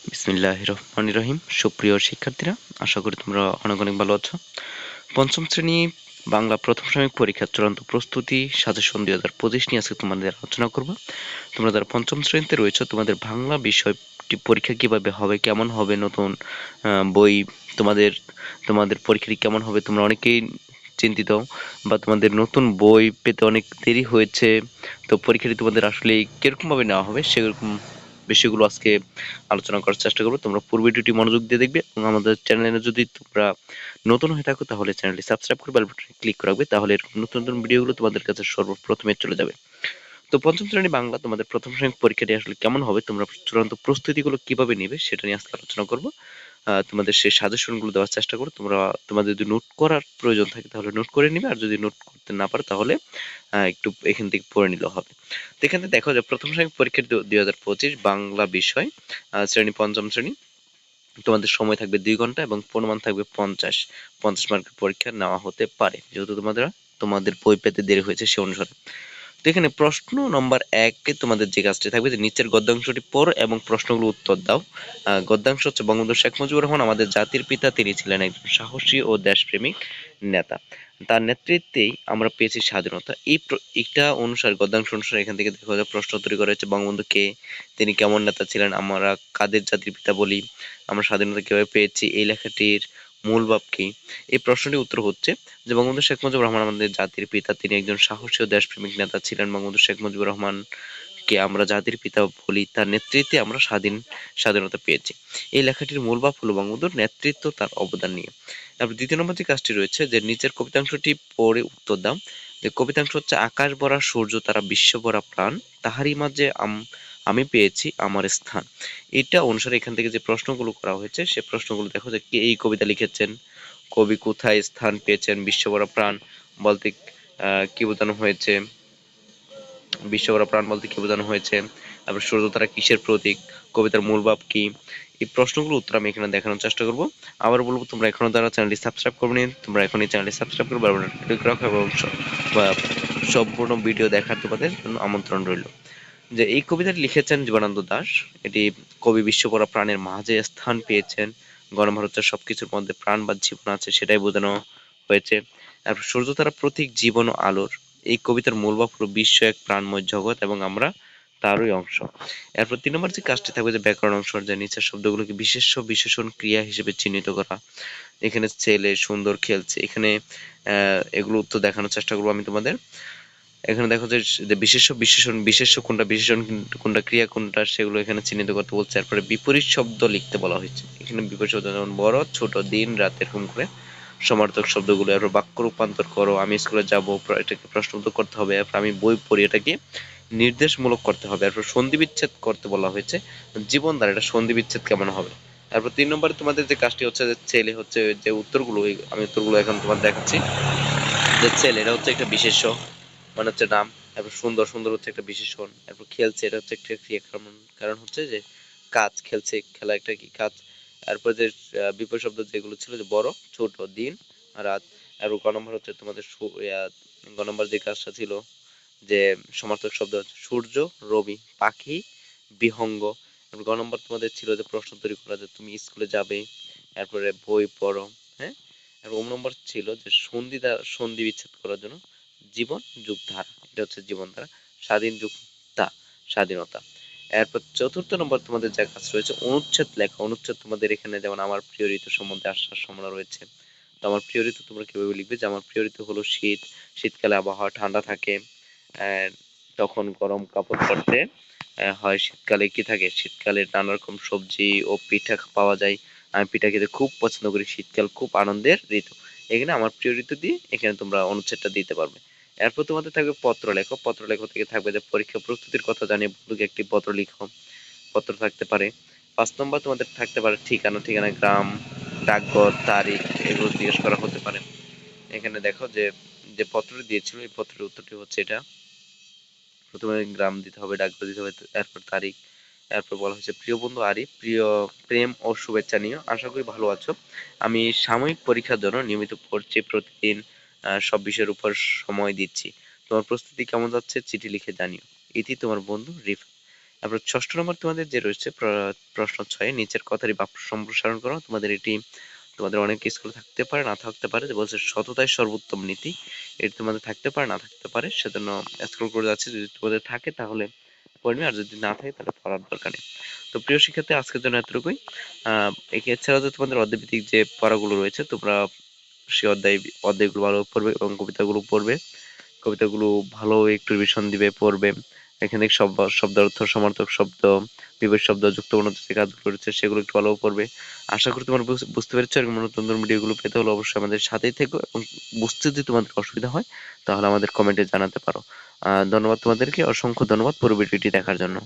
বিসমিল্লাহির রহমানির রহিম। সুপ্রিয় শিক্ষার্থীরা, আশা করি তোমরা অনেক অনেক ভালো আছো। পঞ্চম শ্রেণী বাংলা প্রথম সাময়িক পরীক্ষার চূড়ান্ত প্রস্তুতি সাজেশন 2025 নিয়ে আজকে তোমাদের আলোচনা করব। তোমরা যারা পঞ্চম শ্রেণীতে রয়েছো, তোমাদের বাংলা বিষয়টি পরীক্ষা কিভাবে হবে, কেমন হবে, নতুন বই তোমাদের তোমাদের পরীক্ষাটি কেমন হবে, তোমরা অনেকেই চিন্তিত, বা তোমাদের নতুন বই পেতে অনেক দেরি হয়েছে। তো পরীক্ষাটি তোমাদের আসলে কিরকম ভাবে নেওয়া হবে সেরকম বিষয়গুলো আজকে আলোচনা করার চেষ্টা করবো। তোমরা পুরো ভিডিওটি মনোযোগ দিয়ে দেখবে এবং আমাদের চ্যানেলে যদি তোমরা নতুন হয়ে থাকো তাহলে চ্যানেলটি সাবস্ক্রাইব করে বেল বাটনে ক্লিক করে রাখবে, তাহলে এরকম নতুন নতুন ভিডিওগুলো তোমাদের কাছে সর্বপ্রথমে চলে যাবে। তো পঞ্চম শ্রেণী বাংলা তোমাদের প্রথম সাময়িক পরীক্ষাটি আসলে কেমন হবে, তোমরা চূড়ান্ত প্রস্তুতিগুলো কিভাবে নিবে সেটা নিয়ে আজকে আলোচনা করবো। তোমাদের সেই সাজেশনগুলো দেওয়ার চেষ্টা করো। তোমাদের যদি নোট করার প্রয়োজন থাকে তাহলে নোট করে নিবে, আর যদি নোট করতে না পারো তাহলে একটু এখান থেকে পড়ে নিলেও হবে। তো এখানে দেখো যে প্রথম সাময়িক পরীক্ষা 2025 বাংলা বিষয়, শ্রেণী পঞ্চম শ্রেণী। তোমাদের সময় থাকবে 2 ঘন্টা এবং পূর্ণমান থাকবে 50 মার্কের পরীক্ষা নেওয়া হতে পারে, যেহেতু তোমাদের বই পেতে দেরি হয়েছে সে অনুসারে। তো এখানে প্রশ্ন নম্বর 1-এ তোমাদের যে কাজটি থাকবে যে নিচের গদ্যাংশটি পড়ো এবং প্রশ্নগুলো উত্তর দাও। গদ্যাংশ হচ্ছে বঙ্গবন্ধু শেখ মুজিবুর রহমান আমাদের জাতির পিতা, তিনি ছিলেন একজন সাহসী ও দেশপ্রেমিক নেতা। তার নেতৃত্বেই আমরা পেয়েছি স্বাধীনতা। এইটা অনুসারে, গদ্যাংশ অনুসারে এখান থেকে দেখা যায় প্রশ্ন তৈরি করা হচ্ছে বঙ্গবন্ধু কে, তিনি কেমন নেতা ছিলেন, আমরা কাদের জাতির পিতা বলি, আমরা স্বাধীনতা কিভাবে পেয়েছি, এই লেখাটির মূল ভাব কি। এই প্রশ্নটির উত্তর হচ্ছে যে বঙ্গবন্ধু শেখ মুজিবুর রহমান আমাদের জাতির পিতা, তিনি একজন সাহসী ও দেশপ্রেমিক নেতা ছিলেন। বঙ্গবন্ধু শেখ মুজিবুর রহমানকে আমরা জাতির পিতা বলি, তার নেতৃত্বে আমরা স্বাধীনতা পেয়েছি। এই লেখাটির মূল ভাব হলো বঙ্গবন্ধুর নেতৃত্ব, তার অবদান নিয়ে। তারপর দ্বিতীয় নম্বর যে কাজটি রয়েছে যে নিচের কবিতাংশটি পড়ে উত্তর দাও। যে কবিতাংশ হচ্ছে আকাশ ভরা সূর্য তারা বিশ্ব ভরা প্রাণ, তাহারই মাঝে আমি পেয়েছি আমার স্থান। এটা অনুসারে এখান থেকে যে প্রশ্নগুলো করা হয়েছে সে প্রশ্নগুলো দেখো যে কে এই কবিতা লিখেছেন, কবি কোথায় স্থান পেয়েছেন, বিশ্বভরা প্রাণ বলতে কি বোঝানো হয়েছে, বিশ্বভরা প্রাণ বলতে কি বোঝানো হয়েছে, তারপর সূর্য তারা কিসের প্রতীক, কবিতার মূল ভাব কি। এই প্রশ্নগুলো উত্তর আমি এখানে দেখানোর চেষ্টা করব। আবার বলবো, তোমরা এখনো যারা চ্যানেলটি সাবস্ক্রাইব করবে, তোমরা এখনই চ্যানেলটি সাবস্ক্রাইব করে বারবার ক্লিক রাখো এবং বা সম্পূর্ণ ভিডিও দেখার তোমাদের জন্য আমন্ত্রণ রইল। যে এই কবিতাটি লিখেছেন জীবনানন্দ দাশ। এটি কবি বিশ্বভরা প্রাণের মাঝে স্থান পেয়েছেন, গণভারতের সবকিছুর মধ্যে প্রাণ বা জীবন আছে সেটাই বোঝানো হয়েছে। তারপর সূর্য তারা প্রতীক জীবন ও আলোর। এই কবিতার মূল ভাব হলো বিশ্ব এক প্রাণময় জগৎ এবং আমরা তারই অংশ। এরপর 3 নম্বর যে কাজটি থাকবে যে ব্যাকরণ অংশ, যে নিচের শব্দগুলোকে বিশেষ্য বিশেষণ ক্রিয়া হিসেবে চিহ্নিত করা। এখানে ছেলে সুন্দর খেলছে, এখানে এগুলো উত্তর দেখানোর চেষ্টা করবো আমি তোমাদের। এখানে দেখো যে বিশেষ্য বিশেষণ, বিশেষ্য কোনটা, বিশেষণ কোনটা, ক্রিয়া কোনটা, সেগুলো এখানে চিহ্নিত করতে বলছে। তারপরে বিপরীত শব্দ লিখতে বলা হয়েছে। এখানে বিপরীত শব্দ যেমন বড়, ছোট, দিন, রাত, এরকম করে সমার্থক শব্দগুলো। এরপর বাক্য রূপান্তর করো, আমি স্কুলে যাব, এটাকে প্রশ্নবোধক করতে হবে। এরপর আমি বই পড়ি, এটাকে নির্দেশমূলক করতে হবে। এরপর সন্ধি বিচ্ছেদ করতে বলা হয়েছে, জীবন দ্বারা এটা সন্ধি বিচ্ছেদ কেমন হবে। তারপর 3 নম্বরে তোমাদের যে কাজটি হচ্ছে যে ছেলে হচ্ছে যে উত্তরগুলো, আমি উত্তরগুলো এখন তোমাদের দেখাচ্ছি। যে ছেলে এটা হচ্ছে একটা বিশেষ্য, মানে হচ্ছে নাম। তারপর সুন্দর, সুন্দর হচ্ছে একটা বিশেষণ। তারপর খেলছে, এটা হচ্ছে একটা ক্রিয়া, কারণ কারণ হচ্ছে যে কাজ, খেলছে, খেলা একটা কি কাজ। তারপর যে বিপরীত শব্দ যেগুলো ছিল যে বড়, ছোট, দিন, রাত। আর গ নম্বর হচ্ছে তোমাদের গ নম্বর যে কাজটা ছিল যে সমার্থক শব্দ হচ্ছে সূর্য, রবি, পাখি, বিহঙ্গ। গ নম্বর তোমাদের ছিল যে প্রশ্ন তৈরি করা, যে তুমি স্কুলে যাবে, তারপরে বই পড়ো। হ্যাঁ। আর ও নম্বর ছিল যে সন্ধি বিচ্ছেদ করার জন্য জীবন যুগ ধারা, এটা হচ্ছে জীবন ধারা, স্বাধীন যুগ স্বাধীনতা। এরপর 4র্থ নম্বর তোমাদের যা কাজ রয়েছে অনুচ্ছেদ লেখা। অনুচ্ছেদ তোমাদের এখানে যেমন আমার প্রিয় ঋতু সম্বন্ধে আসার সম্ভাবনা রয়েছে। তো আমার প্রিয় ঋতু তোমরা কিভাবে লিখবে, যে আমার প্রিয় ঋতু হলো শীত, শীতকালে আবহাওয়া ঠান্ডা থাকে, তখন গরম কাপড় পরতে হয়। শীতকালে কি থাকে, শীতকালে নানা রকম সবজি ও পিঠা পাওয়া যায়, আমি পিঠা খেতে খুব পছন্দ করি, শীতকাল খুব আনন্দের ঋতু। এখানে আমার প্রিয় ঋতু দিয়ে এখানে তোমরা অনুচ্ছেদটা দিতে পারবে। এরপর তোমাদের থাকবে পত্র লেখো। পত্র লেখো থেকে থাকবে যে পরীক্ষা প্রস্তুতির কথা জানিয়ে বন্ধুকে একটি পত্র লিখো। পত্র থাকতে পারে। 5 নম্বর তোমাদের থাকতে পারে ঠিকানা, গ্রাম, ডাকঘর, তারিখ, এগুলো জিজ্ঞেস করা হতে পারে। এখানে দেখো যে যে পত্রটি দিয়েছিল এই পত্রের উত্তরটি হচ্ছে এটা। প্রথমে গ্রাম দিতে হবে, ডাকঘর দিতে হবে, এরপর তারিখ। এরপর বলা হয়েছে প্রিয় বন্ধু আরিফ, প্রিয় প্রেম ও শুভেচ্ছা নিও, আশা করি ভালো আছো। আমি সাময়িক পরীক্ষার জন্য নিয়মিত পড়ছি, প্রতিদিন সব বিষয়ের উপর সময় দিচ্ছি। তোমার প্রস্তুতি কেমন যাচ্ছে চিঠি লিখে জানিও। ইতি তোমার বন্ধু রিফ। তারপর 6 নম্বর তোমাদের যে রয়েছে প্রশ্ন 6 নিচের কথারই বাক্য সম্প্রসারণ করো। তোমাদের এটি তোমাদের অনেক স্কুলে থাকতে পারে না থাকতে পারে, যে বলছে সততাই সর্বোত্তম নীতি, এটি তোমাদের থাকতে পারে না থাকতে পারে, সেজন্য স্ক্রল করে যাচ্ছে। যদি তোমাদের থাকে তাহলে পড়বে, আর যদি না থাকে তাহলে পড়ার দরকার নেই। তো প্রিয় শিক্ষার্থী, আজকের জন্য এতটুকুই। এছাড়াও যে তোমাদের অধ্যায়ভিত্তিক যে পড়াগুলো রয়েছে, তোমরা সেই অধ্যায়গুলো ভালো পড়বে এবং কবিতাগুলো পড়বে। কবিতাগুলো ভালো একটু রিভিশন দিবে, পড়বে। এখানে শব্দার্থ, সমার্থক শব্দ, বিপরীত শব্দ, যুক্তবর্ণ যে কাজগুলো রয়েছে সেগুলো একটু ভালো পড়বে। আশা করি তোমরা বুঝতে পেরেছো। এরকম নতুন নতুন ভিডিওগুলো পেতে হলে অবশ্যই আমাদের সাথেই থেকো, এবং বুঝতে যদি তোমাদের অসুবিধা হয় তাহলে আমাদের কমেন্টে জানাতে পারো। ধন্যবাদ তোমাদেরকে, অসংখ্য ধন্যবাদ পুরো ভিডিওটি দেখার জন্য।